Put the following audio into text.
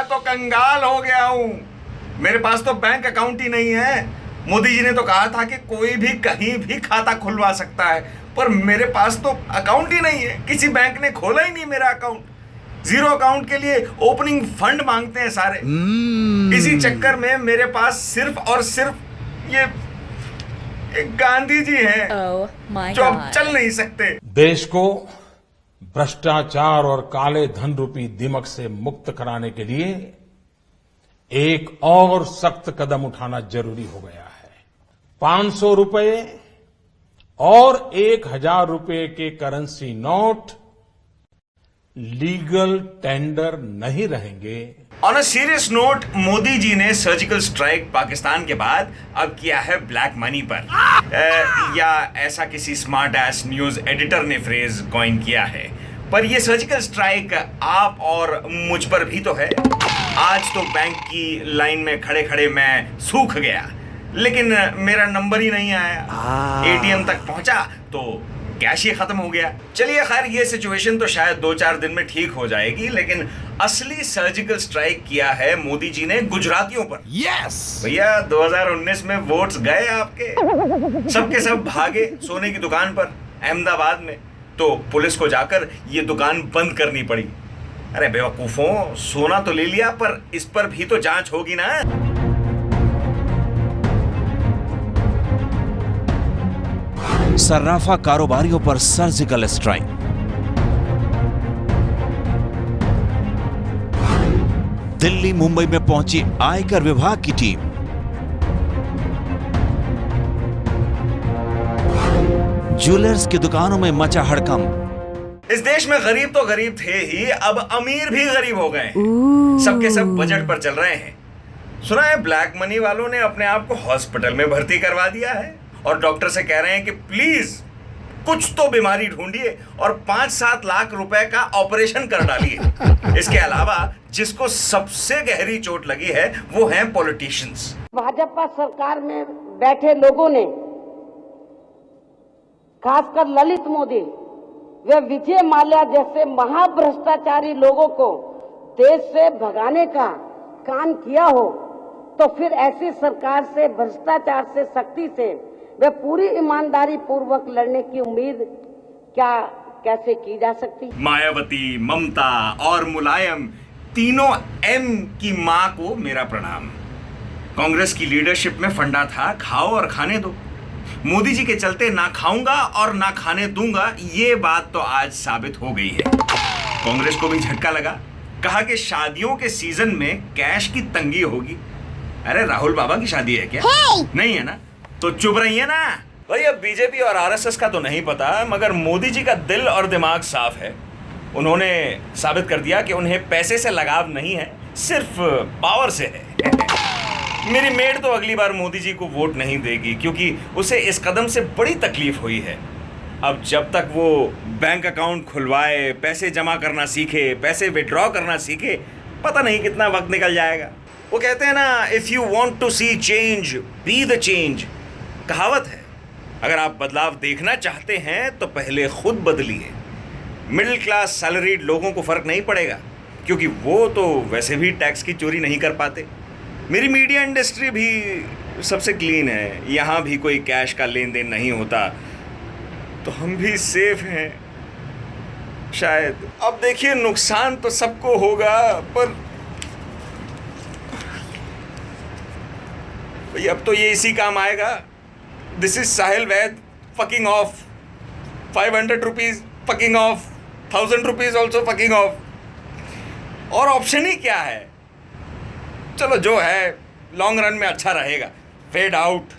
तो कंगाल हो गया हूं। मेरे पास तो बैंक अकाउंट ही नहीं है। मोदी जी ने तो कहा था कि कोई भी कहीं भी खाता खुलवा सकता है, पर मेरे पास तो अकाउंट ही नहीं है। किसी बैंक ने खोला ही नहीं मेरा अकाउंट। जीरो अकाउंट के लिए ओपनिंग फंड मांगते हैं सारे। इसी चक्कर में मेरे पास सिर्फ और सिर्फ ये एक गांधी जी हैं जो अब चल नहीं सकते। देश को भ्रष्टाचार और काले धन रूपी दिमक से मुक्त कराने के लिए एक और सख्त कदम उठाना जरूरी हो गया है। 500 रुपए और 1000 रुपए के करेंसी नोट लीगल टेंडर नहीं रहेंगे। On a serious note, Modi ji ने सर्जिकल स्ट्राइक पाकिस्तान के बाद अब किया है ब्लैक मनी पर, या ऐसा किसी स्मार्ट एस न्यूज एडिटर ने फ्रेज कॉइन किया है। पर यह सर्जिकल स्ट्राइक आप और मुझ पर भी तो है। आज तो बैंक की लाइन में खड़े खड़े मैं सूख गया, लेकिन मेरा नंबर ही नहीं आया। एटीएम तक पहुंचा तो कैश ही खत्म हो गया। चलिए खैर, ये सिचुएशन तो शायद 2-4 दिन में ठीक हो जाएगी, लेकिन असली सर्जिकल स्ट्राइक किया है मोदी जी ने गुजरातियों पर। यस भैया, 2019 में वोट्स गए आपके, सबके सब भागे सोने की दुकान पर अहमदाबाद में, तो पुलिस को जाकर ये दुकान बंद करनी पड़ी। अरे बेवकूफों, सोना तो ले लिया, पर इस पर भी तो जांच होगी ना। सर्राफा कारोबारियों पर सर्जिकल स्ट्राइक। दिल्ली मुंबई में पहुंची आयकर विभाग की टीम। ज्वेलर्स की दुकानों में मचा हड़कंप। इस देश में गरीब तो गरीब थे ही, अब अमीर भी गरीब हो गए हैं। सबके सब बजट पर चल रहे हैं। सुना है ब्लैक मनी वालों ने अपने आप को हॉस्पिटल में भर्ती करवा दिया है और डॉक्टर से कह रहे हैं कि प्लीज कुछ तो बीमारी ढूंढिए और 5-7 लाख रुपए का ऑपरेशन कर डालिए। इसके अलावा जिसको सबसे गहरी चोट लगी है वो हैं पॉलिटिशियंस। भाजपा सरकार में बैठे लोगों ने, खासकर ललित मोदी वे विजय माल्या जैसे महाभ्रष्टाचारी लोगों को देश से भगाने का काम किया हो, तो फिर ऐसी सरकार से, भ्रष्टाचार से, सख्ती से वे पूरी ईमानदारी पूर्वक लड़ने की उम्मीद क्या कैसे की जा सकती? मायावती, ममता और मुलायम, तीनों एम की मां को मेरा प्रणाम। कांग्रेस की लीडरशिप में फंडा था खाओ और खाने दो। मोदी जी के चलते ना खाऊंगा और ना खाने दूंगा, ये बात तो आज साबित हो गई है। कांग्रेस को भी झटका लगा, कहा कि शादियों के सीजन में कैश की तंगी होगी। अरे राहुल बाबा की शादी है क्या? नहीं है ना, तो चुप रही है ना भाई। अब बीजेपी और आरएसएस का तो नहीं पता, मगर मोदी जी का दिल और दिमाग साफ है। उन्होंने साबित कर दिया कि उन्हें पैसे से लगाव नहीं है, सिर्फ पावर से है। मेरी मेड तो अगली बार मोदी जी को वोट नहीं देगी, क्योंकि उसे इस कदम से बड़ी तकलीफ हुई है। अब जब तक वो बैंक अकाउंट खुलवाए, पैसे जमा करना सीखे, पैसे विड्रॉ करना सीखे, पता नहीं कितना वक्त निकल जाएगा। वो कहते हैं ना, if you want to see change be the change. कहावत है, अगर आप बदलाव देखना चाहते हैं तो पहले खुद बदलिए। मिडिल क्लास सैलरीड लोगों को फर्क नहीं पड़ेगा, क्योंकि वो तो वैसे भी टैक्स की चोरी नहीं कर पाते। मेरी मीडिया इंडस्ट्री भी सबसे क्लीन है, यहाँ भी कोई कैश का लेन देन नहीं होता, तो हम भी सेफ हैं शायद। अब देखिए, नुकसान तो सबको होगा, पर अब तो ये इसी काम आएगा। This is Sahil Vaid fucking of. 500 rupees fucking of, 1000 rupees also fucking of. और ऑप्शन ही क्या है? चलो जो है लॉन्ग रन में अच्छा रहेगा। Fade out.